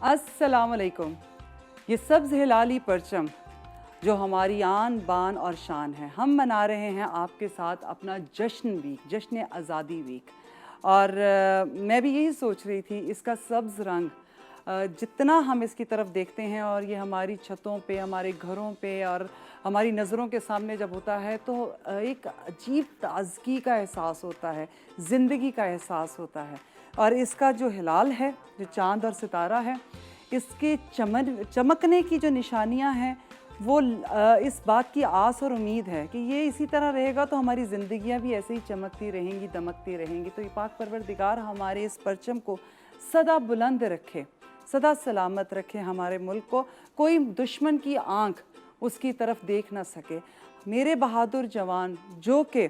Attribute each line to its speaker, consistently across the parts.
Speaker 1: अस्सलामुअलैकुम। ये सब्ज़ हिलाली परचम जो हमारी आन बान और शान है, हम मना रहे हैं आपके साथ अपना जश्न वीक, जश्न आज़ादी वीक। और मैं भी यही सोच रही थी, इसका सब्ज़ रंग जितना हम इसकी तरफ देखते हैं और ये हमारी छतों पे, हमारे घरों पे और हमारी नज़रों के सामने जब होता है तो एक अजीब ताज़गी का एहसास होता है, ज़िंदगी का एहसास होता है। और इसका जो हिलाल है, जो चाँद और सितारा है, इसके चमकने की जो निशानियां हैं वो इस बात की आस और उम्मीद है कि ये इसी तरह रहेगा तो हमारी ज़िंदगियां भी ऐसे ही चमकती रहेंगी, दमकती रहेंगी। तो ये पाक परवरदिगार हमारे इस परचम को सदा बुलंद रखे, सदा सलामत रखे, हमारे मुल्क को कोई दुश्मन की आंख उसकी तरफ देख ना सके। मेरे बहादुर जवान जो कि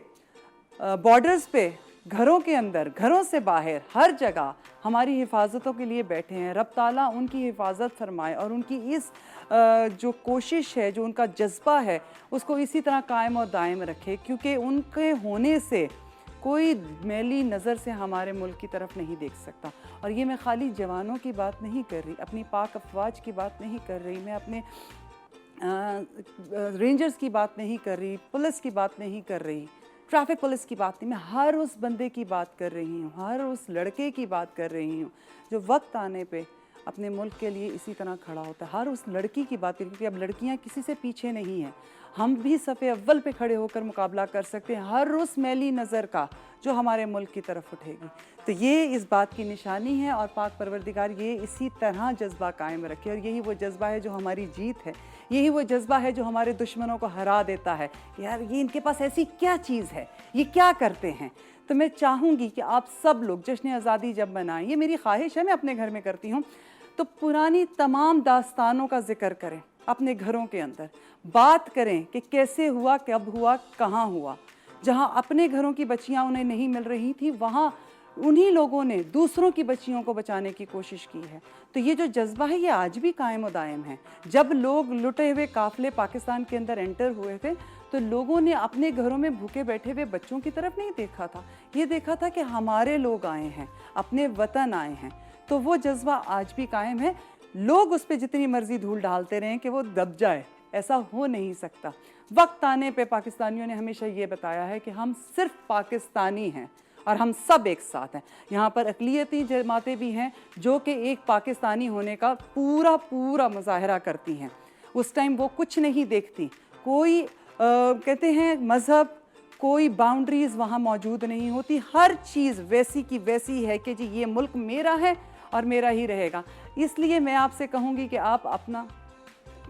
Speaker 1: बॉर्डर्स पे, घरों के अंदर, घरों से बाहर, हर जगह हमारी हिफाजतों के लिए बैठे हैं, रब ताला उनकी हिफाजत फरमाए और उनकी इस जो कोशिश है, जो उनका जज्बा है, उसको इसी तरह कायम और दायम रखे, क्योंकि उनके होने से कोई मैली नज़र से हमारे मुल्क की तरफ नहीं देख सकता। और ये मैं खाली जवानों की बात नहीं कर रही, अपनी पाक अफवाज की बात नहीं कर रही, मैं अपने रेंजर्स की बात नहीं कर रही, पुलिस की बात नहीं कर रही, ट्रैफिक पुलिस की बात नहीं, मैं हर उस बंदे की बात कर रही हूँ, हर उस लड़के की बात कर रही हूँ जो वक्त आने पे अपने मुल्क के लिए इसी तरह खड़ा होता है। हर उस लड़की की बात, क्योंकि अब लड़कियाँ किसी से पीछे नहीं हैं, हम भी सफ़े अव्वल पे खड़े होकर मुकाबला कर सकते हैं हर उस मैली नज़र का जो हमारे मुल्क की तरफ उठेगी। तो ये इस बात की निशानी है और पाक परवरदिगार ये इसी तरह जज्बा कायम रखे। और यही वो जज्बा है जो हमारी जीत है, यही वो जज्बा है जो हमारे दुश्मनों को हरा देता है। यार ये इनके पास ऐसी क्या चीज़ है, ये क्या करते हैं। तो मैं चाहूँगी कि आप सब लोग जश्न आज़ादी जब मनाएं, ये मेरी ख्वाहिश है, मैं अपने घर में करती हूँ, तो पुरानी तमाम दास्तानों का जिक्र करें, अपने घरों के अंदर बात करें कि कैसे हुआ, कब हुआ, कहाँ हुआ। जहाँ अपने घरों की बच्चियाँ उन्हें नहीं मिल रही थी, वहाँ उन्हीं लोगों ने दूसरों की बच्चियों को बचाने की कोशिश की है। तो ये जो जज्बा है ये आज भी कायम और दायम है। जब लोग लुटे हुए काफ़िले पाकिस्तान के अंदर एंटर हुए थे तो लोगों ने अपने घरों में भूखे बैठे हुए बच्चों की तरफ नहीं देखा था, ये देखा था कि हमारे लोग आए हैं, अपने वतन आए हैं। तो वो जज्बा आज भी कायम है। लोग उस पर जितनी मर्जी धूल डालते रहें कि वो दब जाए, ऐसा हो नहीं सकता। वक्त आने पे पाकिस्तानियों ने हमेशा ये बताया है कि हम सिर्फ पाकिस्तानी हैं और हम सब एक साथ हैं। यहाँ पर अक़लियती जमातें भी हैं जो कि एक पाकिस्तानी होने का पूरा मुजाहरा करती हैं। उस टाइम वो कुछ नहीं देखती, कोई कहते हैं मज़हब, कोई बाउंड्रीज़ वहाँ मौजूद नहीं होती। हर चीज़ वैसी की वैसी है कि जी ये मुल्क मेरा है और मेरा ही रहेगा। इसलिए मैं आपसे कहूँगी कि आप अपना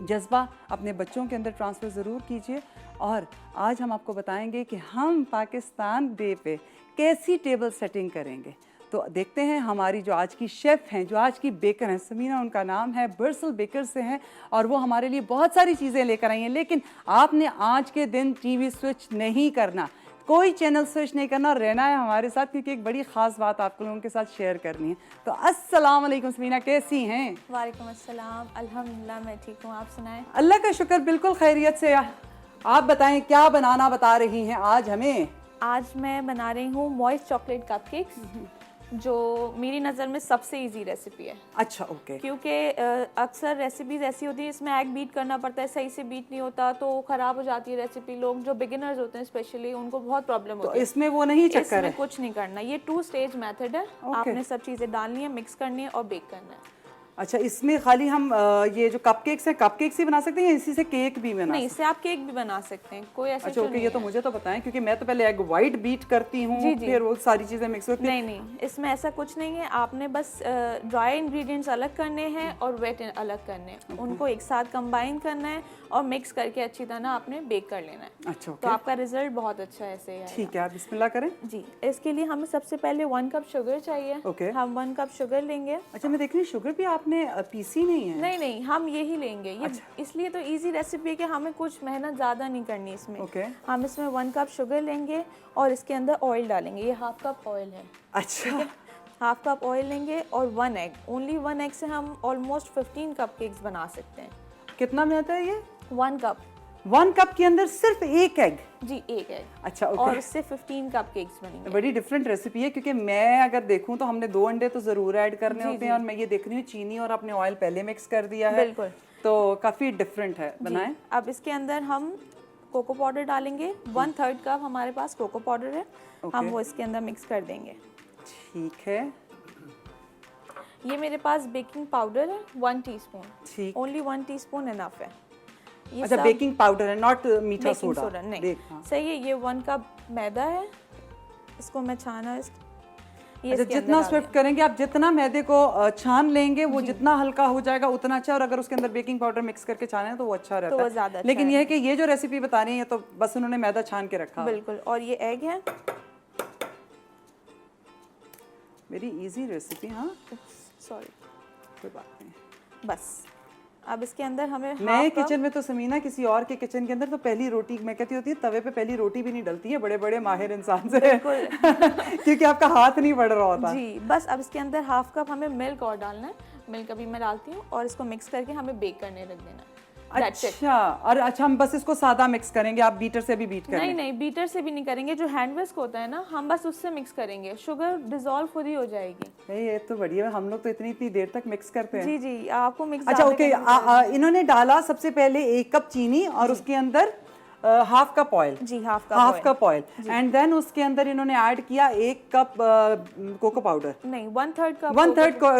Speaker 1: जज्बा अपने बच्चों के अंदर ट्रांसफ़र ज़रूर कीजिए। और आज हम आपको बताएंगे कि हम पाकिस्तान डे पे कैसी टेबल सेटिंग करेंगे। तो देखते हैं हमारी जो आज की शेफ़ हैं, जो आज की बेकर हैं, समीना उनका नाम है, बर्सल बेकर से हैं और वो हमारे लिए बहुत सारी चीज़ें लेकर आई हैं। लेकिन आपने आज के दिन टीवी स्विच नहीं करना, कोई चैनल स्विच नहीं करना, रहना है हमारे साथ, क्योंकि एक बड़ी ख़ास बात आप लोगों के साथ शेयर करनी है। तो अस्सलाम वालेकुम समीना, कैसी हैं?
Speaker 2: वालेकुम अस्सलाम, अल्हम्दुलिल्लाह मैं ठीक हूँ, आप सुनाएं?
Speaker 1: अल्लाह का शुक्र, बिल्कुल खैरियत से। आप बताएं क्या बनाना बता रही हैं आज हमें?
Speaker 2: आज मैं बना रही हूँ मॉइस्ट चॉकलेट कपकेक्स, जो मेरी नज़र में सबसे इजी रेसिपी है।
Speaker 1: अच्छा, ओके।
Speaker 2: क्योंकि अक्सर रेसिपीज़ ऐसी होती है इसमें एग बीट करना पड़ता है, सही से बीट नहीं होता तो ख़राब हो जाती है रेसिपी। लोग जो बिगिनर्स होते हैं स्पेशली उनको बहुत प्रॉब्लम होती है।
Speaker 1: तो इसमें वो नहीं चक्कर है?
Speaker 2: इसमें कुछ नहीं करना, ये 2 स्टेज मेथड है। आपने सब चीज़ें डालनी है, मिक्स करनी है और बेक करना है।
Speaker 1: अच्छा, इसमें खाली हम ये जो कपकेक्स हैं, कपकेक्स ही बना सकते हैं या इसी से केक भी बना?
Speaker 2: नहीं, इससे आप केक भी बना सकते हैं, कोई ऐसा।
Speaker 1: अच्छा, ओके, ये तो मुझे तो बताएं, क्योंकि मैं तो पहले एग वाइट बीट करती हूँ, फिर वो सारी चीज़ें मिक्स होती हैं।
Speaker 2: नहीं, इसमें ऐसा कुछ नहीं है। आपने बस ड्राई इंग्रेडिएंट्स अलग करने हैं और वेट अलग करने हैं, उनको एक साथ कंबाइन करना है और मिक्स करके अच्छी तरह आपने बेक कर लेना है।
Speaker 1: अच्छा,
Speaker 2: तो आपका रिजल्ट बहुत अच्छा ऐसे है।
Speaker 1: ठीक है, आप बिस्मिल्लाह करें
Speaker 2: जी। इसके लिए हमें सबसे पहले 1 कप शुगर चाहिए।
Speaker 1: ओके।
Speaker 2: हम 1 कप शुगर लेंगे।
Speaker 1: अच्छा, मैं देख रही हूँ शुगर भी आपने पीसी नहीं है?
Speaker 2: नहीं, हम यही लेंगे। ये इसलिए तो इजी रेसिपी है कि हमें कुछ मेहनत ज़्यादा नहीं करनी इसमें।
Speaker 1: ओके।
Speaker 2: हम इसमें 1 कप शुगर लेंगे और इसके अंदर ऑयल डालेंगे। ये 1/2 कप ऑयल है।
Speaker 1: अच्छा।
Speaker 2: हाफ कप ऑयल लेंगे और 1 एग, ओनली 1 एग से हम ऑलमोस्ट 15 कप केक्स बना सकते हैं।
Speaker 1: कितना में आता है ये?
Speaker 2: 1 कप।
Speaker 1: 1 कप के अंदर सिर्फ एक एग?
Speaker 2: जी, एक एग।
Speaker 1: अच्छा, ओके।
Speaker 2: और उससे 15 कप केक्स बनेंगे।
Speaker 1: बड़ी डिफरेंट रेसिपी है, क्योंकि मैं अगर देखूं तो हमने 2 अंडे तो जरूर ऐड करने होते हैं, और मैं ये देख रही हूँ चीनी और आपने ऑयल पहले मिक्स कर दिया है।
Speaker 2: बिल्कुल।
Speaker 1: तो काफी डिफरेंट है। बनाएं।
Speaker 2: अब इसके अंदर हम कोको पाउडर डालेंगे। 1/3 कप हमारे पास कोको पाउडर है, हम वो इसके अंदर मिक्स कर देंगे।
Speaker 1: ठीक है।
Speaker 2: ये मेरे पास बेकिंग पाउडर है 1 टीस्पून।
Speaker 1: ठीक।
Speaker 2: ओनली 1 टीस्पून इनफ है। ये
Speaker 1: अच्छा, बेकिंग पाउडर है, नॉट मीठा
Speaker 2: बेकिंग
Speaker 1: सोडा?
Speaker 2: सोडा नहीं। सही है। ये 1 कप मैदा है, इसको मैं छाना ये
Speaker 1: अच्छा, जितना स्विफ्ट करेंगे आप, जितना मैदे को छान लेंगे वो जितना हल्का हो जाएगा उतना अच्छा, और अगर उसके अंदर बेकिंग पाउडर मिक्स करके छाना है तो वो अच्छा रहता
Speaker 2: तो वो
Speaker 1: है।
Speaker 2: ज़्यादा अच्छा
Speaker 1: लेकिन ये है कि ये जो रेसिपी बता रही है तो बस उन्होंने मैदा छान के रखा।
Speaker 2: बिल्कुल। और ये एग है।
Speaker 1: Very easy recipe. हाँ,
Speaker 2: सॉरी,
Speaker 1: कोई बात नहीं।
Speaker 2: बस अब इसके अंदर हमें
Speaker 1: नए किचन में तो समीना, किसी और के किचन के अंदर तो पहली रोटी, मैं कहती होती है तवे पे पहली रोटी भी नहीं डलती है बड़े बड़े माहिर इंसान से। क्योंकि आपका हाथ नहीं बढ़ रहा होता।
Speaker 2: जी। बस अब इसके अंदर हाफ कप हमें मिल्क और डालना है। मिल्क अभी मैं डालती हूँ और इसको मिक्स करके हमें बेक करने रख देना है।
Speaker 1: अच्छा, और अच्छा हम बस इसको सादा मिक्स करेंगे, आप बीटर से भी बीट करेंगे?
Speaker 2: नहीं, बीटर से भी नहीं करेंगे। जो हैंड विस्क होता है ना, हम बस उससे मिक्स करेंगे। शुगर डिसॉल्व खुद ही हो जाएगी।
Speaker 1: ये तो बढ़िया है, हम लोग तो इतनी देर तक मिक्स करते हैं।
Speaker 2: जी, आपको मिक्स।
Speaker 1: अच्छा, ओके। इन्होंने डाला सबसे पहले 1 कप चीनी और उसके अंदर हाफ कप ऑयल।
Speaker 2: जी, half
Speaker 1: cup oil. And then उसके अंदर इन्होंने ऐड किया 1 कप कोको पाउडर।
Speaker 2: नहीं, 1/3 cup.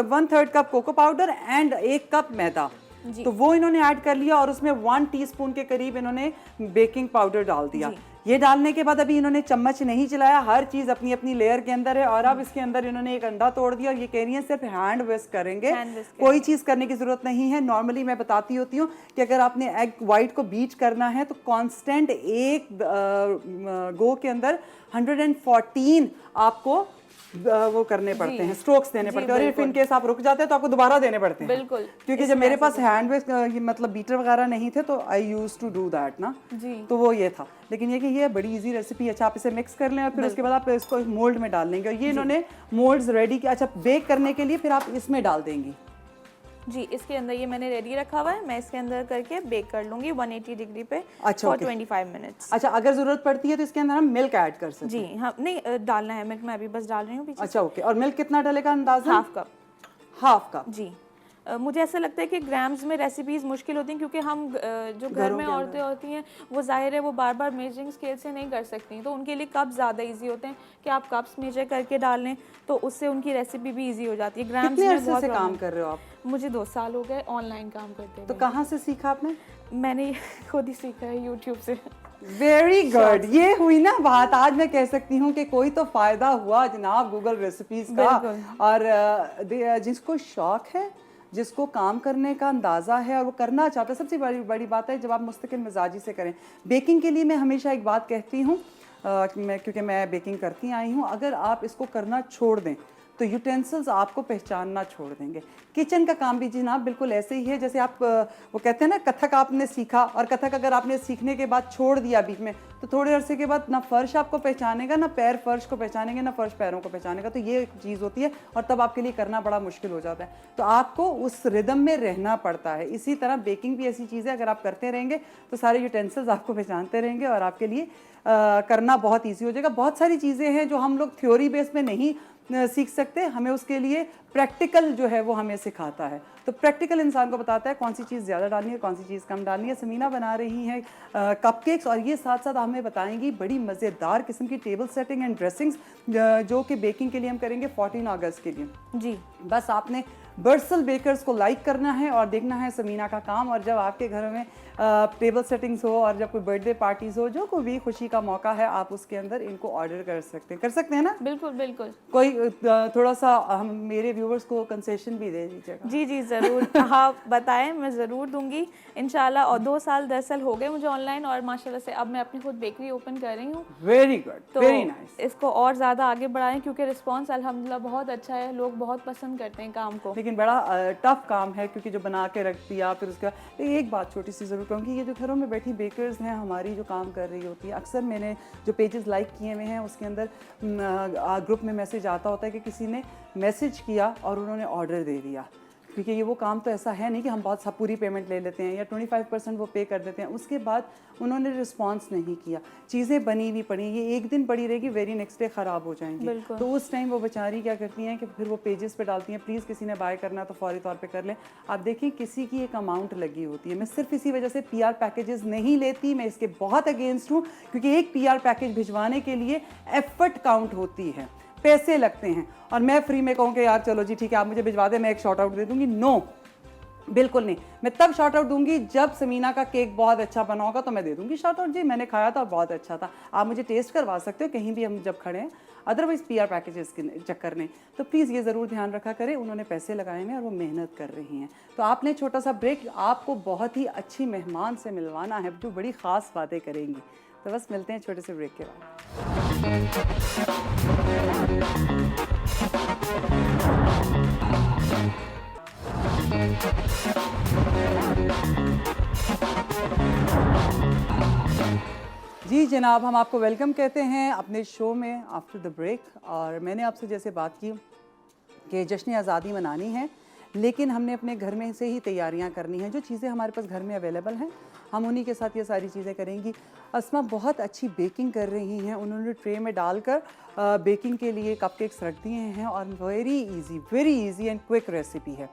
Speaker 1: 1/3 cup cocoa powder and 1 cup maida. तो वो इन्होंने ऐड कर लिया, और उसमें 1 टीस्पून के करीब इन्होंने बेकिंग पाउडर डाल दिया। ये डालने के बाद अभी इन्होंने चम्मच नहीं चलाया, हर चीज अपनी अपनी लेयर के अंदर है। और अब इसके अंदर इन्होंने एक अंडा तोड़ दिया, और ये कह रही है सिर्फ हैंड विस्क करेंगे, कोई चीज करने की जरूरत नहीं है। नॉर्मली मैं बताती होती हूँ कि अगर आपने एग व्हाइट को बीट करना है तो कांस्टेंट एक गो के अंदर 114 आपको वो करने पड़ते हैं, स्ट्रोक्स देने पड़ते हैं। और इफ इन केस आप रुक जाते हैं तो आपको दोबारा देने पड़ते हैं।
Speaker 2: बिल्कुल।
Speaker 1: क्योंकि जब मेरे पास हैंड विस्क मतलब बीटर वगैरह नहीं थे तो I used to do that ना।
Speaker 2: जी।
Speaker 1: तो वो ये था। लेकिन ये कि ये बड़ी इजी रेसिपी है। अच्छा, आप इसे मिक्स कर लें और फिर उसके बाद आप इसको मोल्ड में डाल लेंगे। और ये इन्होंने मोल्ड्स रेडी किया। अच्छा, बेक करने के लिए फिर आप इसमें डाल देंगी?
Speaker 2: जी, इसके अंदर ये मैंने रेडी रखा हुआ है, मैं इसके अंदर करके बेक कर लूंगी 180 डिग्री पे।
Speaker 1: अच्छा,
Speaker 2: फॉर 25 मिनट्स।
Speaker 1: अच्छा, अगर जरूरत पड़ती है तो इसके अंदर हम मिल्क ऐड कर सकते हैं?
Speaker 2: जी हाँ, नहीं डालना है मिल्क, मैं अभी बस डाल रही हूँ पीछे।
Speaker 1: अच्छा, ओके। और मिल्क कितना डलेगा अंदाज़ा? Half cup.
Speaker 2: जी। मुझे ऐसा लगता है कि ग्राम्स में रेसिपीज़ मुश्किल होती हैं, क्योंकि हम जो घर में औरतें होती हैं वो जाहिर है वो बार बार मेजरिंग स्केल से नहीं कर सकती, तो उनके लिए कप ज़्यादा इजी होते हैं कि आप कप्स मेजर करके डाल लें, तो उससे उनकी रेसिपी भी इजी हो जाती है। ग्राम्स में बहुत
Speaker 1: से काम कर रहे हो आप?
Speaker 2: मुझे 2 साल हो गए ऑनलाइन काम करते हैं।
Speaker 1: तो कहाँ से सीखा आपने? मैंने
Speaker 2: खुद ही सीखा है यूट्यूब से।
Speaker 1: Very good. ये हुई ना बात, आज मैं कह सकती हूँ कि कोई तो फायदा हुआ जनाब गूगल रेसिपीज का। और जिसको शौक है, जिसको काम करने का अंदाज़ा है और वो करना चाहता है, सबसे बड़ी बात है जब आप मुस्तकिल मिजाजी से करें। बेकिंग के लिए मैं हमेशा एक बात कहती हूँ, क्योंकि मैं बेकिंग करती आई हूँ, अगर आप इसको करना छोड़ दें तो यूटेंसिल्स आपको पहचानना छोड़ देंगे। किचन का काम भी जनाब बिल्कुल ऐसे ही है जैसे आप वो कहते हैं ना, कथक आपने सीखा, और कथक अगर आपने सीखने के बाद छोड़ दिया बीच में तो थोड़े अरसे के बाद ना फर्श आपको पहचानेगा, ना पैर फर्श को पहचानेंगे, ना फर्श पैरों को पहचानेगा। तो ये एक चीज़ होती है, और तब आपके लिए करना बड़ा मुश्किल हो जाता है। तो आपको उस रिदम में रहना पड़ता है। इसी तरह बेकिंग भी ऐसी चीज़ है, अगर आप करते रहेंगे तो सारे यूटेंसिल्स आपको पहचानते रहेंगे और आपके लिए करना बहुत ईजी हो जाएगा। बहुत सारी चीज़ें हैं जो हम लोग थ्योरी बेस में नहीं सीख सकते, हमें उसके लिए प्रैक्टिकल जो है वो हमें सिखाता है। तो प्रैक्टिकल इंसान को बताता है कौन सी चीज़ ज़्यादा डालनी है, कौन सी चीज़ कम डालनी है। समीना बना रही है कपकेक्स, और ये साथ साथ हमें बताएंगी बड़ी मज़ेदार किस्म की टेबल सेटिंग एंड ड्रेसिंग्स, जो कि बेकिंग के लिए हम करेंगे 14 अगस्त के लिए।
Speaker 2: जी,
Speaker 1: बस आपने बर्सल बेकर्स को लाइक करना है और देखना है समीना का काम। और जब आपके घर में टेबल सेटिंग्स हो और जब कोई बर्थडे पार्टीज हो, जो कोई भी खुशी का मौका है, आप उसके अंदर इनको ऑर्डर कर सकते हैं ना?
Speaker 2: बिल्कुल बिल्कुल।
Speaker 1: कोई थोड़ा सा हम मेरे व्यूवर्स को कंसेशन भी दे दीजिएगा।
Speaker 2: जी जी ज़रूर आप बताएं, मैं ज़रूर दूंगी इंशाल्लाह। और 2 साल दरअसल हो गए मुझे ऑनलाइन, और माशाल्लाह से अब मैं अपनी खुद बेकरी ओपन कर रही हूँ।
Speaker 1: वेरी गुड,
Speaker 2: तो
Speaker 1: वेरी नाइस।
Speaker 2: इसको और ज़्यादा आगे बढ़ाएं क्योंकि रिस्पांस अल्हम्दुलिल्लाह बहुत अच्छा है, लोग बहुत पसंद करते हैं काम को।
Speaker 1: लेकिन बड़ा टफ काम है क्योंकि जो बना के रख दिया फिर उसका। एक बात छोटी सी ज़रूर कहूँगी, ये जो घरों में बैठी बेकर्स हैं हमारी जो काम कर रही होती है, अक्सर मैंने जो पेजेस लाइक किए हुए हैं उसके अंदर ग्रुप में मैसेज आता होता है कि किसी ने मैसेज किया और उन्होंने ऑर्डर दे दिया, क्योंकि ये वो काम तो ऐसा है नहीं कि हम बहुत सब पूरी पेमेंट ले लेते हैं या 25% वो पे कर देते हैं, उसके बाद उन्होंने रिस्पांस नहीं किया, चीज़ें बनी हुई पड़ी, ये एक दिन पड़ी रहेगी, वेरी नेक्स्ट डे ख़राब हो जाएंगी। तो उस टाइम वो बेचारी क्या करती हैं कि फिर वो पेजेस पे डालती हैं, प्लीज़ किसी ने बाय करना तो फौरी तौर पे कर लें। आप देखिए किसी की एक अमाउंट लगी होती है। मैं सिर्फ इसी वजह से PR पैकेजेस नहीं लेती, मैं इसके बहुत अगेंस्ट हूँ, क्योंकि एक PR पैकेज भिजवाने के लिए एफर्ट काउंट होती है, पैसे लगते हैं, और मैं फ्री में कहूँ कि यार चलो जी ठीक है आप मुझे भिजवा दें, मैं एक शॉर्ट आउट दे दूंगी, नो बिल्कुल नहीं। मैं तब शॉर्ट आउट दूंगी जब समीना का केक बहुत अच्छा बना होगा तो मैं दे दूंगी शॉर्ट आउट, जी मैंने खाया था बहुत अच्छा था, आप मुझे टेस्ट करवा सकते हो कहीं भी हम जब खड़े हैं, अदरवाइज PR पैकेजेस के चक्कर में। तो प्लीज़ ये ज़रूर ध्यान रखा करें, उन्होंने पैसे लगाए हैं और वो मेहनत कर रही हैं। तो आपने छोटा सा ब्रेक, आपको बहुत ही अच्छी मेहमान से मिलवाना है जो बड़ी ख़ास बातें करेंगी। तो बस मिलते हैं छोटे से ब्रेक के बाद। जी जनाब, हम आपको वेलकम कहते हैं अपने शो में आफ्टर द ब्रेक। और मैंने आपसे जैसे बात की कि जश्न आज़ादी मनानी है, लेकिन हमने अपने घर में से ही तैयारियां करनी हैं, जो चीज़ें हमारे पास घर में अवेलेबल हैं हम उन्हीं के साथ ये सारी चीज़ें करेंगी। अस्मा बहुत अच्छी बेकिंग कर रही हैं, उन्होंने ट्रे में डालकर बेकिंग के लिए कपकेक्स रख दिए हैं, और very easy and quick recipe है।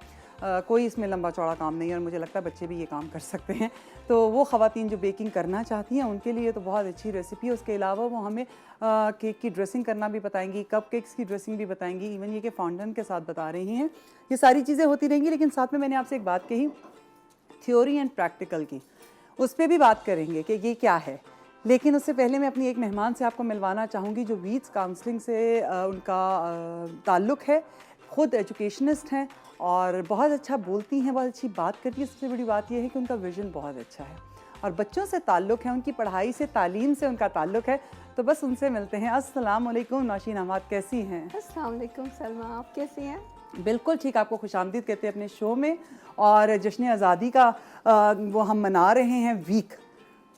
Speaker 1: कोई इसमें लंबा चौड़ा काम नहीं है, और मुझे लगता है बच्चे भी ये काम कर सकते हैं। तो वो ख़वातीन जो बेकिंग करना चाहती हैं उनके लिए तो बहुत अच्छी रेसिपी है। उसके अलावा वो हमें केक की ड्रेसिंग करना भी बताएंगी, कपकेक्स की ड्रेसिंग भी बताएंगी, इवन ये कि फॉन्डन के साथ बता रही हैं। ये सारी चीज़ें होती रहेंगी, लेकिन साथ में मैंने आपसे एक बात कही थ्योरी एंड प्रैक्टिकल की, उस पर भी बात करेंगे कि ये क्या है। लेकिन उससे पहले मैं अपनी एक मेहमान से आपको मिलवाना चाहूँगी जो वीट्स काउंसलिंग से उनका ताल्लुक़ है, ख़ुद एजुकेशनिस्ट हैं और बहुत अच्छा बोलती हैं, बहुत अच्छी बात करती है। सबसे बड़ी बात यह है कि उनका विज़न बहुत अच्छा है और बच्चों से ताल्लुक़ है, उनकी पढ़ाई से, तालीम से उनका ताल्लुक़ है। तो बस उनसे मिलते हैं। अस्सलाम वालेकुम नौशीन अहमद, कैसी हैं?
Speaker 3: अस्सलाम वालेकुम सलमा, आप कैसी हैं?
Speaker 1: बिल्कुल ठीक, आपको खुशामदीद कहते हैं अपने शो में। और जश्न आज़ादी का वो हम मना रहे हैं वीक,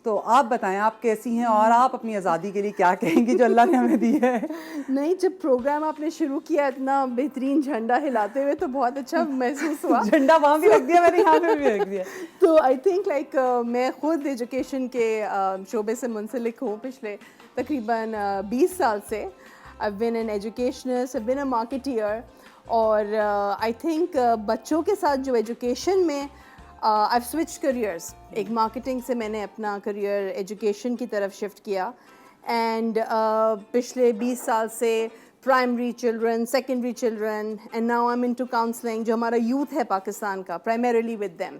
Speaker 1: तो आप बताएं आप कैसी हैं और आप अपनी आज़ादी के लिए क्या कहेंगी जो अल्लाह ने हमें दी है?
Speaker 3: नहीं, जब प्रोग्राम आपने शुरू किया इतना बेहतरीन झंडा हिलाते हुए तो बहुत अच्छा महसूस हुआ।
Speaker 1: झंडा वहाँ भी रख दिया मैंने, यहाँ पे भी रख दिया।
Speaker 3: तो आई थिंक लाइक मैं खुद एजुकेशन के शोबे से मुंसलिक हूँ पिछले तकरीबन 20 साल से। I been an educationist, I been a marketeer, और आई थिंक बच्चों के साथ जो एजुकेशन में आई स्विच करियर्स, एक मार्केटिंग से मैंने अपना करियर एजुकेशन की तरफ शिफ्ट किया, एंड पिछले 20 साल से primary children, secondary children, and now I am into counselling. जो हमारा यूथ है पाकिस्तान का, प्राइमरीली विद देम,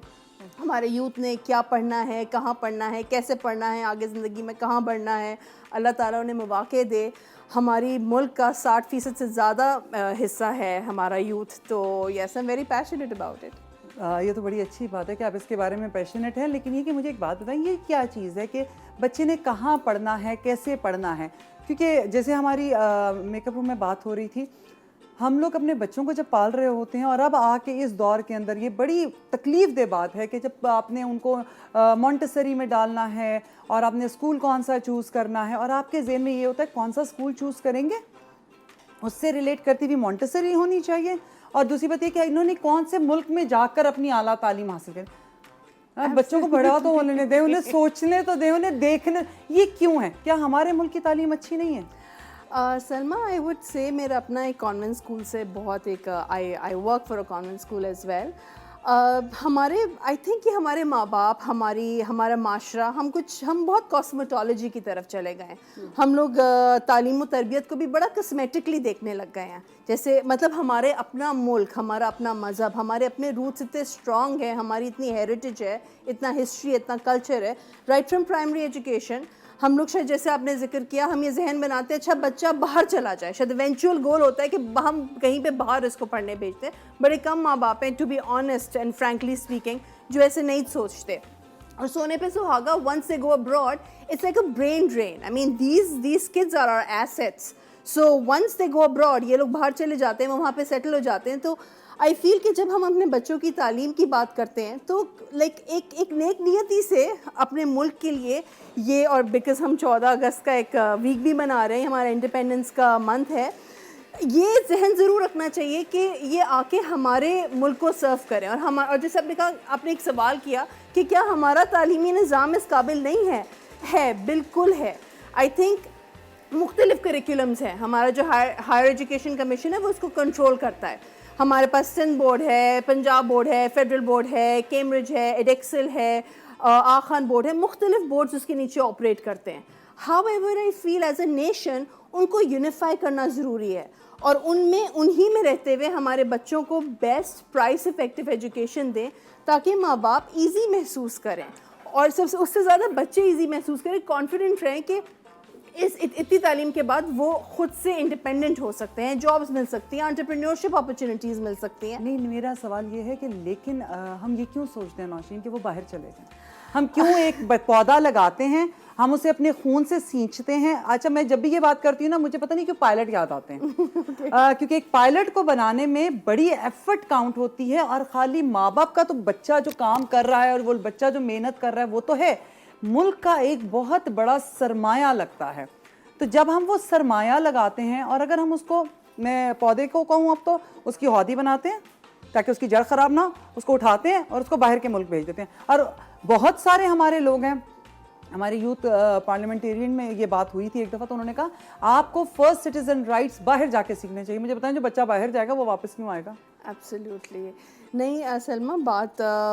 Speaker 3: हमारे यूथ ने क्या पढ़ना है, कहाँ पढ़ना है, कैसे पढ़ना है, आगे ज़िंदगी में कहाँ बढ़ना है, अल्लाह ताला उन्हें मौक़े दे। हमारी मुल्क का 60% से ज़्यादा हिस्सा है हमारा यूथ, तो yes I am very passionate about it.
Speaker 1: ये तो बड़ी अच्छी बात है कि आप इसके बारे में पैशनेट हैं। लेकिन ये कि मुझे एक बात बताएं, ये क्या चीज़ है कि बच्चे ने कहाँ पढ़ना है, कैसे पढ़ना है? क्योंकि जैसे हमारी मेकअप रूम में बात हो रही थी, हम लोग अपने बच्चों को जब पाल रहे होते हैं और अब आके इस दौर के अंदर ये बड़ी तकलीफ़ दे बात है कि जब आपने उनको मॉन्टेसरी में डालना है और आपने स्कूल कौन सा चूज़ करना है, और आपके ज़हन में ये होता है कौन सा स्कूल चूज़ करेंगे, उससे रिलेट करती हुई मॉन्टेसरी होनी चाहिए, और दूसरी बात ये कि इन्होंने कौन से मुल्क में जाकर अपनी आला तालीम हासिल करी। बच्चों को बढ़ा तो होने दें, उन्हें सोचने तो दें, उन्हें देखने। ये क्यों है? क्या हमारे मुल्क की तालीम अच्छी नहीं है?
Speaker 3: सलमा, आई वुड से मेरा अपना एक कॉन्वेंट स्कूल से बहुत एक I work for a convent school as well. हमारे आई थिंक कि हमारे माँ बाप, हमारा माशरा, हम बहुत कॉस्मेटोलॉजी की तरफ चले गए। हम लोग तालीम और तरबियत को भी बड़ा कस्मेटिकली देखने लग गए हैं। जैसे मतलब हमारे अपना मुल्क, हमारा अपना मज़हब, हमारे अपने रूट्स इतने स्ट्रॉन्ग हैं, हमारी इतनी हेरिटेज है, इतना हिस्ट्री, इतना कल्चर है, राइट फ्रॉम प्राइमरी एजुकेशन हम लोग शायद जैसे आपने जिक्र किया, हम ये जहन बनाते हैं अच्छा बच्चा बाहर चला जाए, शायद इवेंचुअल गोल होता है कि हम कहीं पे बाहर इसको पढ़ने भेजते हैं। बड़े कम माँ बाप हैं, to be honest and frankly speaking, जो ऐसे नहीं सोचते। और सोने पे सुहागा, once they go abroad, it's like a brain drain. I mean, these kids are our assets. So once they go abroad, ये लोग बाहर चले जाते हैं, वो वहाँ पे सेटल हो जाते हैं। तो आई फील कि जब हम अपने बच्चों की तालीम की बात करते हैं तो लाइक एक नेक नियति से अपने मुल्क के लिए ये, और बिकॉज हम 14 अगस्त का एक वीक भी मना रहे हैं, हमारा इंडिपेंडेंस का मंथ है, ये जहन ज़रूर रखना चाहिए कि ये आके हमारे मुल्क को सर्व करें। और जैसे आपने कहा, आपने एक सवाल किया कि क्या हमारा तालीमी निज़ाम इस काबिल नहीं है, बिल्कुल है। आई थिंक मुख्तलिफ करिकुलम्स हैं, हमारा जो हायर एजुकेशन कमीशन है वो उसको कंट्रोल करता है। हमारे पास सिंध बोर्ड है, पंजाब बोर्ड है, फेडरल बोर्ड है, कैम्ब्रिज है, एडेक्सल है, आखान बोर्ड है, मुख्तलिफ बोर्ड्स उसके नीचे ऑपरेट करते हैं। However I feel as a nation उनको यूनिफाई करना ज़रूरी है, और उन्हीं में रहते हुए हमारे बच्चों को बेस्ट प्राइस इफ़ेक्टिव एजुकेशन दें, ताकि माँ बाप ईजी महसूस करें, और सबसे उससे ज़्यादा बच्चे ईजी महसूस करें, कॉन्फिडेंट रहें कि इतनी तालीम के बाद वो खुद से इंडिपेंडेंट हो सकते हैं, जॉब्स मिल सकती हैं, एंटरप्रेन्योरशिप अपॉर्चुनिटीज़ मिल सकती हैं।
Speaker 1: नहीं, मेरा सवाल ये है कि लेकिन हम ये क्यों सोचते हैं नौशीन कि वो बाहर चले जाएं? हम क्यों एक पौधा लगाते हैं, हम उसे अपने खून से सींचते हैं। अच्छा, मैं जब भी ये बात करती हूँ ना, मुझे पता नहीं क्यों पायलट याद आते हैं क्योंकि एक पायलट को बनाने में बड़ी एफर्ट काउंट होती है, और खाली माँ बाप का तो बच्चा जो काम कर रहा है और वो बच्चा जो मेहनत कर रहा है वो तो है, मुल्क का एक बहुत बड़ा सरमाया लगता है। तो जब हम वो सरमाया लगाते हैं, और अगर हम उसको, मैं पौधे को कहूँ अब, तो उसकी हौदी बनाते हैं ताकि उसकी जड़ ख़राब ना, उसको उठाते हैं और उसको बाहर के मुल्क भेज देते हैं। और बहुत सारे हमारे लोग हैं, हमारे यूथ पार्लियामेंटेरियन में ये बात हुई थी एक दफ़ा, तो उन्होंने कहा आपको फर्स्ट सिटीजन राइट्स बाहर जाके सीखने चाहिए। मुझे बताएं, जो बच्चा बाहर जाएगा वो वापस क्यों आएगा?
Speaker 3: एब्सोल्युटली नहीं सलमा,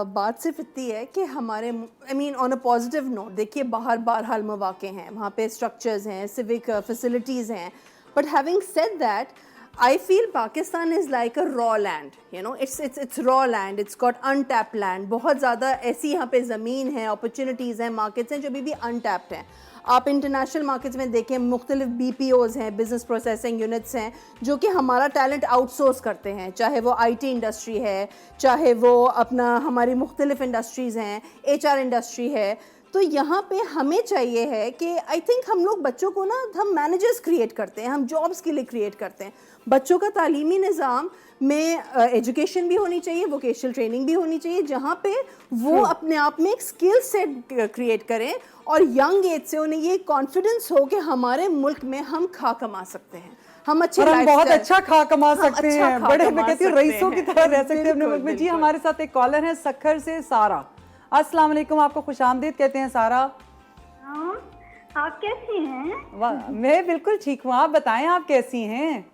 Speaker 3: बात सिर्फ इतनी है कि हमारे, I mean on a positive note, देखिए बाहर बहरहाल मौके हैं, वहाँ पे स्ट्रक्चर्स हैं, सिविक फैसिलिटीज़ हैं, but having said that I feel Pakistan is like a raw land, you know, it's raw land, it's got untapped land, बहुत ज़्यादा ऐसी यहाँ पे ज़मीन है, opportunities हैं, markets हैं जो अभी भी untapped हैं। आप इंटरनेशनल मार्केट्स में देखें, मुख्तलिफ BPOs हैं, बिजनेस प्रोसेसिंग यूनिट्स हैं, जो कि हमारा टैलेंट आउटसोर्स करते हैं, चाहे वो IT इंडस्ट्री है, चाहे वो अपना हमारी मुख्तलिफ इंडस्ट्रीज़ हैं, HR इंडस्ट्री है। तो यहाँ पे हमें चाहिए है कि आई थिंक हम लोग बच्चों को ना, हम मैनेजर्स क्रिएट करते हैं, हम जॉब्स के लिए क्रिएट करते हैं। बच्चों का तालीमी निज़ाम में एजुकेशन भी होनी चाहिए, वोकेशनल ट्रेनिंग भी होनी चाहिए, जहाँ पे वो अपने आप में एक स्किल सेट क्रिएट करें, और यंग एज से उन्हें ये कॉन्फिडेंस हो कि हमारे मुल्क में हम खा कमा सकते हैं, हम अच्छे,
Speaker 1: हम बहुत अच्छा खा कमा सकते
Speaker 3: अच्छा
Speaker 1: हैं, बड़े, मैं कहती हूँ रईसों की तरह रह सकते हैं अपने मुल्क में। जी, हमारे साथ एक कॉलर है सक्खर से, सारा। अस्सलाम वालेकुम, आपको खुशामदीद कहते हैं सारा।
Speaker 4: हाँ, आप कैसी हैं?
Speaker 1: मैं बिल्कुल ठीक हूँ, आप बताएं आप कैसी हैं?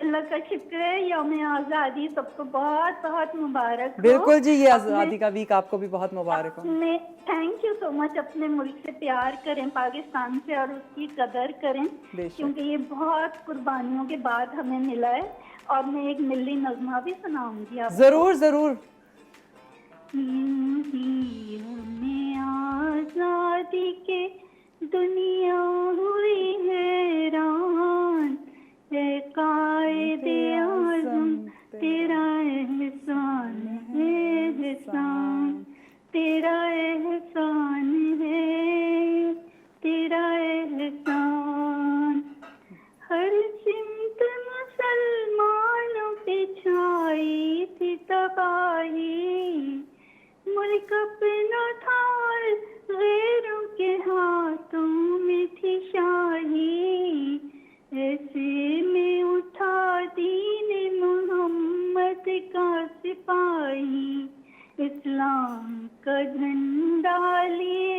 Speaker 4: अल्लाह का शुक्र है, यौम आज़ादी सबको बहुत बहुत मुबारक हो।
Speaker 1: बिल्कुल जी, ये आज़ादी का वीक आपको भी बहुत मुबारक हो।
Speaker 4: Thank you so much. अपने मुल्क से प्यार करें, पाकिस्तान से, और उसकी कदर करें, क्योंकि ये बहुत कुर्बानियों के बाद हमें मिला है। और मैं एक मिली नज़्मा भी सुनाऊंगी आपको।
Speaker 1: जरूर जरूर।
Speaker 4: आज़ादी के दुनिया हुई हैरान, कायदे आज़म तेरा एहसान है, एहसान तेरा एहसान है, तेरा एहसान। हर सिमत मुसलमानों पे छाई थी तबाही, मुल्क अपना था गैरों के हाथों में थी शाही, ऐसे में उठा दीन मोहम्मद का सिपाही, इस्लाम का झंडा लिए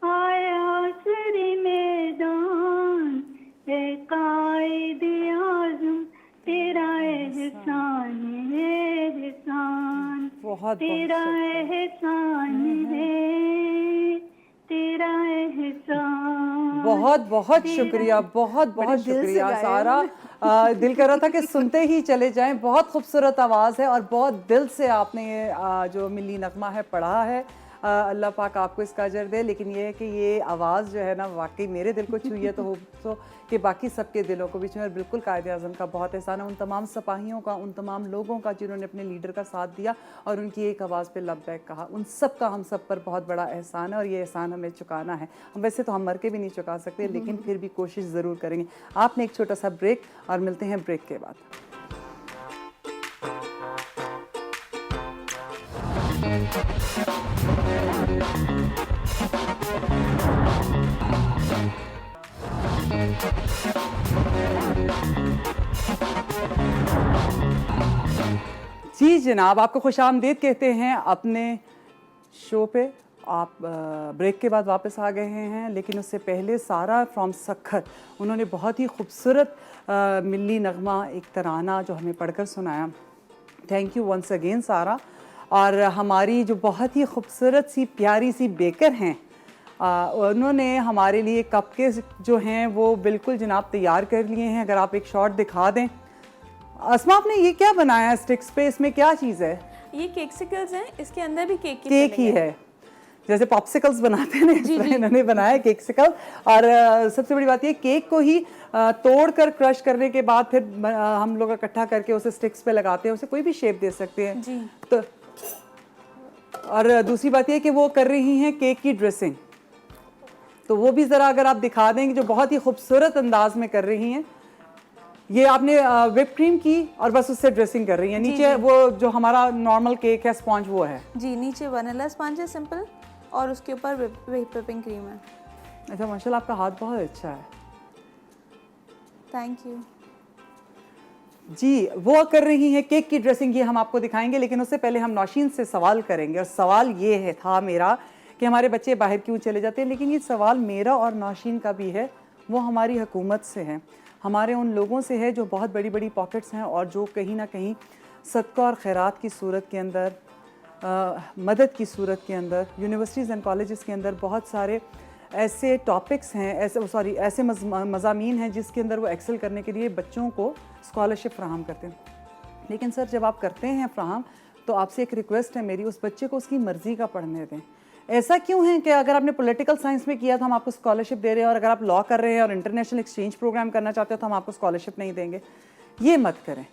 Speaker 4: आया सरे मैदान, है कायदे आज़म तेरा एहसान है, एहसान
Speaker 1: बहुत
Speaker 4: तेरा एहसान है, तेरा एहसान।
Speaker 1: बहुत बहुत शुक्रिया, बहुत बहुत शुक्रिया सारा। दिल कर रहा था कि सुनते ही चले जाएं। बहुत खूबसूरत आवाज़ है और बहुत दिल से आपने ये जो मिली नगमा है पढ़ा है। अल्लाह पाक आपको इसका अजर दे। लेकिन ये है कि ये आवाज़ जो है ना वाकई मेरे दिल को छुई है, तो हो तो कि बाकी सबके दिलों को भी छुई। और बिल्कुल कायदे आज़म का बहुत एहसान है, उन तमाम सिपाहियों का, उन तमाम लोगों का जिन्होंने अपने लीडर का साथ दिया और उनकी एक आवाज़ पे लब्बैक कहा, उन सब का हम सब पर बहुत बड़ा एहसान है और ये एहसान हमें चुकाना है। हम वैसे तो हम मर के भी नहीं चुका सकते, लेकिन फिर भी कोशिश ज़रूर करेंगे। आपने एक छोटा सा ब्रेक और मिलते हैं ब्रेक के बाद। जी जनाब, आपको खुशामदीद कहते हैं अपने शो पे। आप ब्रेक के बाद वापस आ गए हैं, लेकिन उससे पहले सारा फ्रॉम सखर, उन्होंने बहुत ही खूबसूरत मिल्ली नगमा, एक तराना जो हमें पढ़कर सुनाया। थैंक यू वंस अगेन सारा। और हमारी जो बहुत ही खूबसूरत सी प्यारी सी बेकर हैं, उन्होंने हमारे लिए कप के जो हैं वो बिल्कुल जनाब तैयार कर लिए हैं। अगर आप एक शॉट दिखा दें। अस्मा, आपने ये क्या बनाया स्टिक्स पे, इसमें क्या चीज़ है?
Speaker 2: ये केक्सिकल्स हैं, इसके अंदर भी
Speaker 1: केक ही है, जैसे पॉप्सिकल्स बनाते हैं इस तरह इन्होंने बनाया केक्सिकल। और सबसे बड़ी बात ये, केक को ही तोड़ कर क्रश करने के बाद फिर हम लोग इकट्ठा करके उसे स्टिक्स पे लगाते हैं, उसे कोई भी शेप दे सकते हैं
Speaker 2: जी।
Speaker 1: तो। और दूसरी बात ये कि वो कर रही हैं केक की ड्रेसिंग, तो वो भी ज़रा अगर आप दिखा देंगे, जो बहुत ही खूबसूरत अंदाज में कर रही हैं। ये आपने व्हिप क्रीम की और बस उससे ड्रेसिंग कर रही है। नीचे वो जो हमारा नॉर्मल केक है स्पॉन्ज, वो है
Speaker 2: जी। नीचे वनीला स्पंज है सिंपल, और उसके ऊपर व्हिपिंग क्रीम है।
Speaker 1: अच्छा, माशाल्लाह आपका हाथ बहुत अच्छा है।
Speaker 2: थैंक यू
Speaker 1: जी। वो कर रही हैं केक की ड्रेसिंग, ये हम आपको दिखाएंगे, लेकिन उससे पहले हम नौशीन से सवाल करेंगे। और सवाल ये है था मेरा कि हमारे बच्चे बाहर क्यों चले जाते हैं, लेकिन ये सवाल मेरा और नौशीन का भी है। वो हमारी हुकूमत से है, हमारे उन लोगों से है जो बहुत बड़ी बड़ी पॉकेट्स हैं और जो कहीं ना कहीं सदका और खैरात की सूरत के अंदर, मदद की सूरत के अंदर, यूनिवर्सिटीज़ एंड कॉलेजेस के अंदर बहुत सारे ऐसे टॉपिक्स हैं, ऐसे मज़ामीन हैं जिसके अंदर वो एक्सेल करने के लिए बच्चों को स्कॉलरशिप फ्राहम करते हैं। लेकिन सर, जब आप करते हैं फ्राहम, तो आपसे एक रिक्वेस्ट है मेरी, उस बच्चे को उसकी मर्ज़ी का पढ़ने दें। ऐसा क्यों है कि अगर आपने पॉलिटिकल साइंस में किया तो हम आपको स्कॉलरशिप दे रहे हैं, और अगर आप लॉ कर रहे हैं और इंटरनेशनल एक्सचेंज प्रोग्राम करना चाहते हो तो हम आपको स्कॉलरशिप नहीं देंगे? ये मत करें।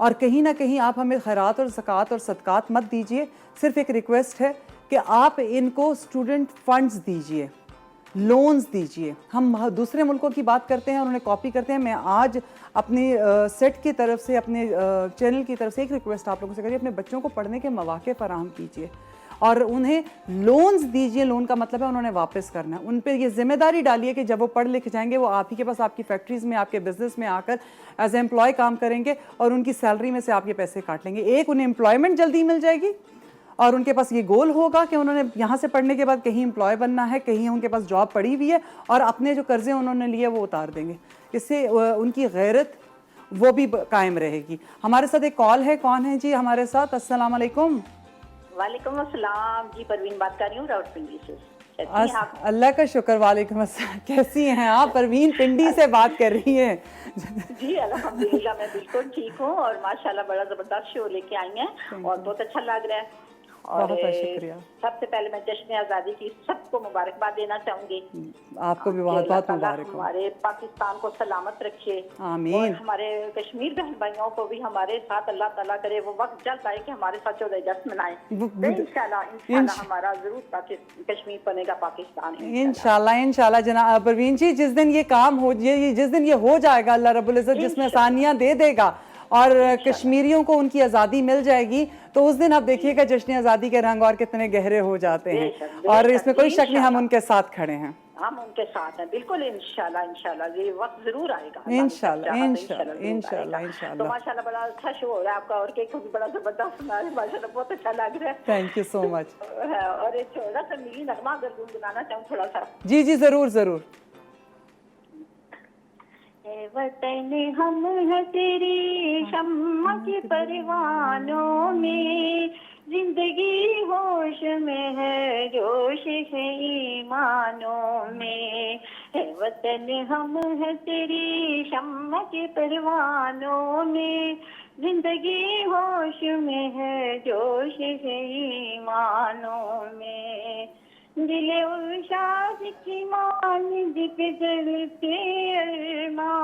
Speaker 1: और कहीं ना कहीं आप हमें खैरात और ज़कात और सदक़ात मत दीजिए। सिर्फ एक रिक्वेस्ट है कि आप इनको स्टूडेंट फंड्स दीजिए, लोन्स दीजिए। हम दूसरे मुल्कों की बात करते हैं और उन्हें कॉपी करते हैं। मैं आज अपनी सेट की तरफ से, अपने चैनल की तरफ से एक रिक्वेस्ट आप लोगों से करिए, अपने बच्चों को पढ़ने के मौके फराहम कीजिए और उन्हें लोन्स दीजिए। लोन का मतलब है उन्होंने वापस करना है। उन पर ये जिम्मेदारी डालिए कि जब वो पढ़ लिख जाएंगे, वो आप ही के पास, आपकी फैक्ट्रीज़ में, आपके बिजनेस में आकर एज एम्प्लॉय काम करेंगे और उनकी सैलरी में से आप ये पैसे काट लेंगे। एक, उन्हें एम्प्लॉयमेंट जल्दी मिल जाएगी और उनके पास ये गोल होगा कि उन्होंने यहाँ से पढ़ने के बाद कहीं एम्प्लॉय बनना है, कहीं उनके पास जॉब पड़ी हुई है, और अपने जो कर्जे उन्होंने लिए वो उतार देंगे। इससे उनकी गैरत वो भी कायम रहेगी। हमारे साथ एक कॉल है। कौन है जी हमारे साथ? अस्सलाम वालेकुम।
Speaker 5: वालेकुम अस्सलाम जी, परवीन बात कर रही हूँ रावलपिंडी से।
Speaker 1: अल्लाह का शुक्र। वालेकुम अस्सलाम। कैसी हैं आप? परवीन पिंडी से बात कर रही हैं।
Speaker 5: जी अल्हम्दुलिल्लाह, मैं बिल्कुल ठीक हूँ और माशाल्लाह बड़ा जबरदस्त शो लेके आई हैं और बहुत अच्छा लग रहा है। और
Speaker 1: बहुत शुक्रिया।
Speaker 5: सबसे पहले मैं जश्न आज़ादी की सबको मुबारकबाद देना चाहूँगी।
Speaker 1: आपको भी बहुत बहुत मुबारक हो।
Speaker 5: हमारे पाकिस्तान को सलामत रखे,
Speaker 1: आमीन।
Speaker 5: और हमारे कश्मीर बहन भाइयों को भी हमारे साथ अल्लाह ताला करे वो वक्त जल्द आए कि हमारे साथ 14 अगस्त मनाएं। इंशाल्लाह हमारा जरूर कश्मीर बनेगा पाकिस्तान।
Speaker 1: इंशाल्लाह जनाब परवीन जी, जिस दिन ये काम हो, जिस दिन ये हो जाएगा, अल्लाह रब्बुल इज़्ज़त जिसमें आसानियाँ दे देगा और कश्मीरियों को उनकी आज़ादी मिल जाएगी, तो उस दिन आप देखिएगा जश्न आज़ादी के रंग और कितने गहरे हो जाते हैं। और इसमें कोई शक नहीं, हम उनके साथ खड़े हैं।
Speaker 5: हम उनके साथ हैं बिल्कुल। इंशाल्लाह ये वक्त जरूर आएगा।
Speaker 1: इंशाल्लाह।
Speaker 5: तो माशाल्लाह बड़ा अच्छा शो हो रहा है आपका और केक भी बड़ा जबरदस्त बना रहे हैं, माशाल्लाह बहुत अच्छा लग रहा है।
Speaker 1: Thank you so much.
Speaker 5: और एक छोटा सा मिली नगमा अगर गुनगुनाना चाहूँ थोड़ा सा।
Speaker 1: जी जी जरूर जरूर।
Speaker 4: वतन हम है तेरी शम्मा के परवानों में, जिंदगी होश में है जोश है ईमानों में। वतन हम है तेरी शम्मा के परवानों में, जिंदगी होश में है जोश है ईमानों में। दिले उशाद की मान दिख जलते अरमा,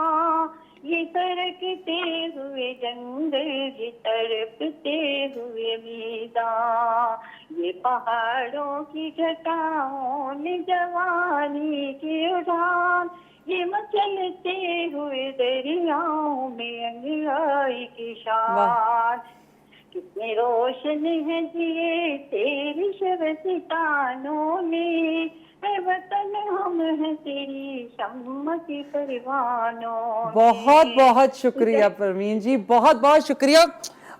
Speaker 4: ये सरकते हुए जंगल ये तड़पते हुए मैदान, ये पहाड़ों की घटाओं में जवानी की उड़ान, ये मचलते हुए दरियाओं में अंगड़ाई की शान, कितने रोशन है दिए तेरी शब सितानों में, है वतन हम है तेरी शम्म की परवानों में।
Speaker 1: बहुत बहुत शुक्रिया परवीन जी, बहुत बहुत शुक्रिया।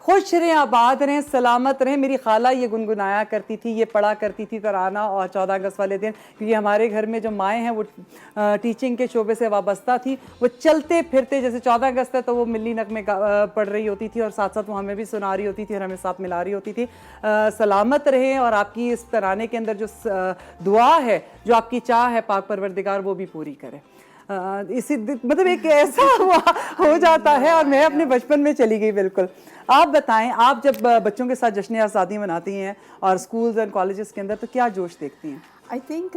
Speaker 1: खुश रहें, आबाद रहें, सलामत रहें। मेरी खाला ये गुनगुनाया करती थी, ये पढ़ा करती थी तराना और 14 अगस्त वाले दिन, क्योंकि हमारे घर में जो माएँ हैं वो टीचिंग के शोबे से वाबस्ता थी। वो चलते फिरते, जैसे 14 अगस्त है तो वो मिली नगमे पढ़ रही होती थी और साथ साथ वो हमें भी सुना रही होती थी और हमें साथ मिला रही होती थी। सलामत रहें और आपकी इस तराने के अंदर जो दुआ है, जो आपकी चाह है, पाक परवरदिगार वो भी पूरी करे। इसी मतलब एक ऐसा हुआ हो जाता है और मैं अपने बचपन में चली गई बिल्कुल। आप बताएं, आप जब बच्चों के साथ जश्न आज़ादी मनाती हैं और स्कूल्स एंड कॉलेजेस के अंदर, तो क्या जोश देखती हैं?
Speaker 3: आई थिंक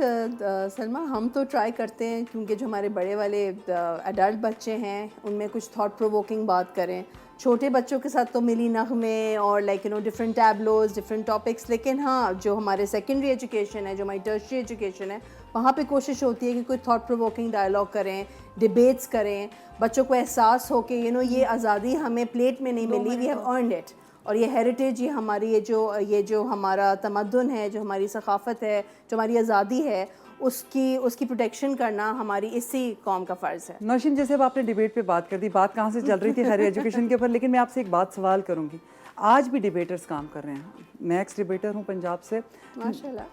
Speaker 3: सलमा, हम तो ट्राई करते हैं क्योंकि जो हमारे बड़े वाले एडल्ट बच्चे हैं उनमें कुछ थॉट प्रोवोकिंग बात करें। छोटे बच्चों के साथ तो मिली नगमे और like you know different tableaus, different topics, लेकिन हाँ जो हमारे सेकेंडरी एजुकेशन है, जो हमारी टर्शियरी एजुकेशन है, वहाँ पे कोशिश होती है कि कोई थॉट प्रोवोकिंग डायलॉग करें, डिबेट्स करें, बच्चों को एहसास हो कि यू नो ये आज़ादी हमें प्लेट में नहीं मिली, वी हैव अर्नड इट, और ये हेरिटेज, ये हमारी ये जो हमारा तमद्दुन है, जो हमारी सकाफ़त है, जो हमारी आज़ादी है, उसकी प्रोटेक्शन करना हमारी इसी कौम का फ़र्ज़ है।
Speaker 1: नौशीन, जैसे अब आपने डिबेट पे बात कर दी, बात कहाँ से चल रही थी हायर एजुकेशन के ऊपर, लेकिन मैं आपसे एक बात सवाल करूँगी। आज भी डिबेटर्स काम कर रहे हैं, मैं एक्स डिबेटर हूँ पंजाब से
Speaker 3: माशाल्लाह,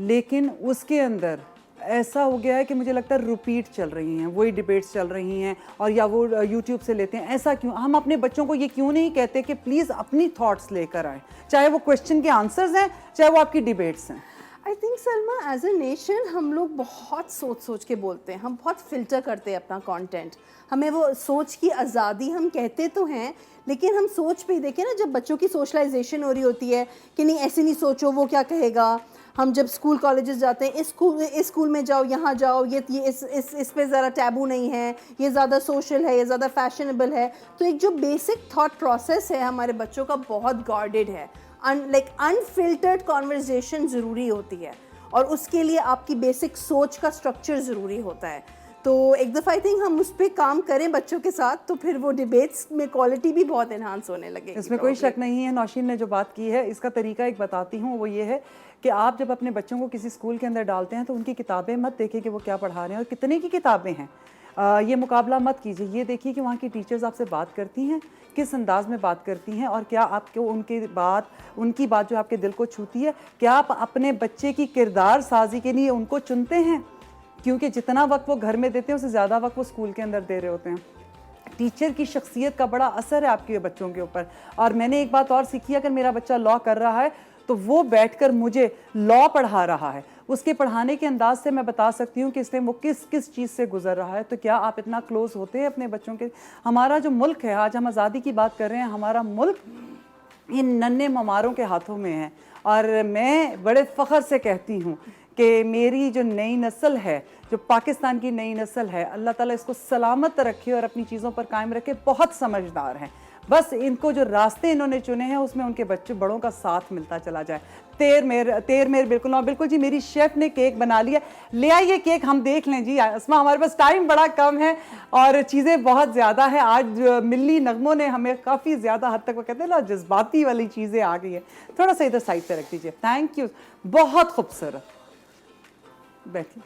Speaker 1: लेकिन उसके अंदर ऐसा हो गया है कि मुझे लगता है रिपीट चल रही हैं, वही डिबेट्स चल रही हैं, और या वो यूट्यूब से लेते हैं। ऐसा क्यों? हम अपने बच्चों को ये क्यों नहीं कहते कि प्लीज़ अपनी थॉट्स लेकर आएँ, चाहे वो क्वेश्चन के आंसर्स हैं, चाहे वो आपकी डिबेट्स हैं।
Speaker 3: I think Salma, as a nation हम लोग बहुत सोच के बोलते हैं, हम बहुत फ़िल्टर करते हैं अपना कंटेंट। हमें वो सोच की आज़ादी हम कहते तो हैं, लेकिन हम सोच पे ही देखें ना, जब बच्चों की सोशलाइजेशन हो रही होती है कि नहीं ऐसे नहीं सोचो, वो क्या कहेगा। हम जब स्कूल कॉलेजेस जाते हैं, इस स्कूल में जाओ, यहाँ जाओ, ये इस पे ज़रा टैबू नहीं है, ये ज़्यादा सोशल है, ये ज़्यादा फैशनेबल है। तो एक जो बेसिक थॉट प्रोसेस है हमारे बच्चों का बहुत गार्डेड है। लाइक अनफिल्टर्ड कॉन्वर्जेशन ज़रूरी होती है, और उसके लिए आपकी बेसिक सोच का स्ट्रक्चर ज़रूरी होता है। तो एक दफ़ा आई थिंक हम उस पर काम करें बच्चों के साथ, तो फिर वो डिबेट्स में क्वालिटी भी बहुत इन्हांस होने लगे।
Speaker 1: इसमें कोई शक नहीं है। नौशीन ने जो बात की है, इसका तरीका एक बताती हूँ, वो ये है कि आप जब अपने बच्चों को किसी स्कूल के अंदर डालते हैं तो उनकी किताबें मत देखें कि वो क्या पढ़ा रहे हैं और कितने की किताबें हैं। ये मुकाबला मत कीजिए, ये देखिए कि वहाँ की टीचर्स आपसे बात करती हैं, किस अंदाज में बात करती हैं, और क्या आपको उनकी बात जो आपके दिल को छूती है, क्या आप अपने बच्चे की किरदार साजी के लिए उनको चुनते हैं? क्योंकि जितना वक्त वो घर में देते हैं उससे ज़्यादा वक्त वो स्कूल के अंदर दे रहे होते हैं। टीचर की शख्सियत का बड़ा असर है आपके बच्चों के ऊपर। और मैंने एक बात और सीखी, अगर मेरा बच्चा लॉ कर रहा है तो वो बैठकर मुझे लॉ पढ़ा रहा है, उसके पढ़ाने के अंदाज से मैं बता सकती हूँ कि इसमें वो किस चीज़ से गुजर रहा है। तो क्या आप इतना क्लोज होते हैं अपने बच्चों के? हमारा जो मुल्क है, आज हम आज़ादी की बात कर रहे हैं, हमारा मुल्क इन नन्हे ममारों के हाथों में है। और मैं बड़े फ़ख्र से कहती हूँ कि मेरी जो नई नस्ल है, जो पाकिस्तान की नई नस्ल है, अल्लाह ताला इसको सलामत रखे और अपनी चीज़ों पर कायम रखे। बहुत समझदार हैं, बस इनको जो रास्ते इन्होंने चुने हैं उसमें उनके बच्चे बड़ों का साथ मिलता चला जाए। तेर मेर बिल्कुल ना, बिल्कुल जी। मेरी शेफ़ ने केक बना लिया, ले आइए केक हम देख लें जी। अस्मा, हमारे पास टाइम बड़ा कम है और चीज़ें बहुत ज़्यादा है। आज मिली नगमों ने हमें काफ़ी ज़्यादा हद तक, वो कहते हैं ना, जज्बाती वाली चीज़ें आ गई है। थोड़ा सा इधर साइड पे रख दीजिए, थैंक यू। बहुत खूबसूरत, बैठिए।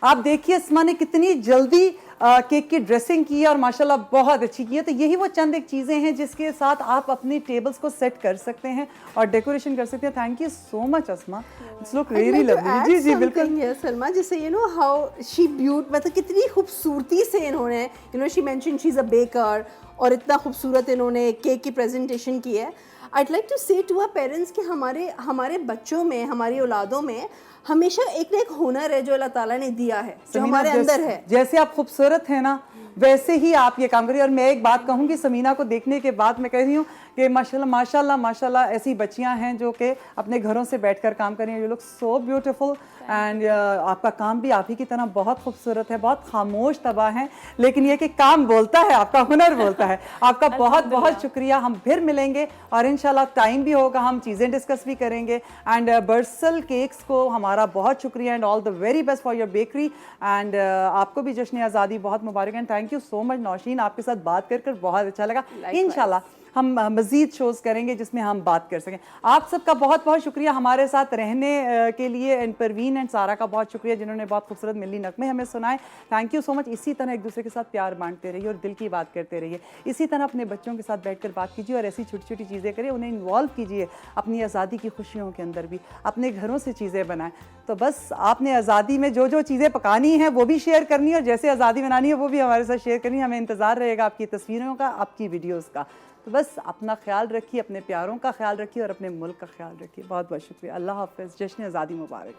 Speaker 1: आप देखिए अस्मा ने कितनी जल्दी केक की ड्रेसिंग की है और माशाल्लाह बहुत अच्छी की है। तो यही वो चंद एक चीज़ें हैं जिसके साथ आप अपनी टेबल्स को सेट कर सकते हैं और डेकोरेशन कर सकते हैं। Thank you so much Asma, it's look really lovely. जी जी बिल्कुल।
Speaker 3: यस सलमा, जैसे यू नो हाउ शी मतलब कितनी खूबसूरती से इन्होंने, you know she mention she is a baker, और इतना खूबसूरत इन्होंने केक की प्रेजेंटेशन की है। I'd like to say to our parents कि हमारे बच्चों में, हमारी औलादों में हमेशा एक ना एक हुनर है जो अल्लाह ताला ने दिया है, जो
Speaker 1: समीना,
Speaker 3: हमारे अंदर है।
Speaker 1: जैसे आप खूबसूरत हैं ना, वैसे ही आप ये काम करिए। और मैं एक बात कहूँगी, समीना को देखने के बाद मैं कह रही हूँ कि माशाल्लाह माशाल्लाह माशाल्लाह ऐसी बच्चियां हैं जो कि अपने घरों से बैठकर काम कर रही हैं। You look so beautiful and आपका काम भी आप ही की तरह बहुत खूबसूरत है, बहुत खामोश तबाह है, लेकिन ये कि काम बोलता है, आपका हुनर बोलता है। आपका बहुत बहुत शुक्रिया। हम फिर मिलेंगे और इंशाल्लाह टाइम भी होगा, हम चीज़ें डिस्कस भी करेंगे। एंड बर्सल केक्स को हमारा बहुत शुक्रिया and all the very best for your bakery. And आपको भी जश्न आज़ादी बहुत मुबारक and thank you so much Nausheen, आपके साथ बात कर बहुत अच्छा लगा। इंशाल्लाह हम मज़ीद शोज़ करेंगे जिसमें हम बात कर सकें। आप सबका बहुत बहुत शुक्रिया हमारे साथ रहने के लिए। एंड परवीन एंड सारा का बहुत शुक्रिया जिन्होंने बहुत खूबसूरत मिली नगमे हमें सुनाए। Thank you so much. इसी तरह एक दूसरे के साथ प्यार बांटते रहिए और दिल की बात करते रहिए। इसी तरह अपने बच्चों के साथ बैठकर बात कीजिए और ऐसी छोटी छोटी चीज़ें करिए, उन्हें इन्वॉल्व कीजिए अपनी आज़ादी की खुशियों के अंदर भी। अपने घरों से चीज़ें बनाएं। तो बस आपने आज़ादी में जो जो चीज़ें पकानी हैं वो भी शेयर करनी है और जैसे आज़ादी बनानी है वो भी हमारे साथ शेयर करनी है। हमें इंतज़ार रहेगा आपकी तस्वीरों का, आपकी वीडियोज़ का। तो बस अपना ख्याल रखिए, अपने प्यारों का ख्याल रखिए और अपने मुल्क का ख्याल रखिए। बहुत बहुत शुक्रिया। अल्लाह हाफ़िज़। जश्न आज़ादी मुबारक।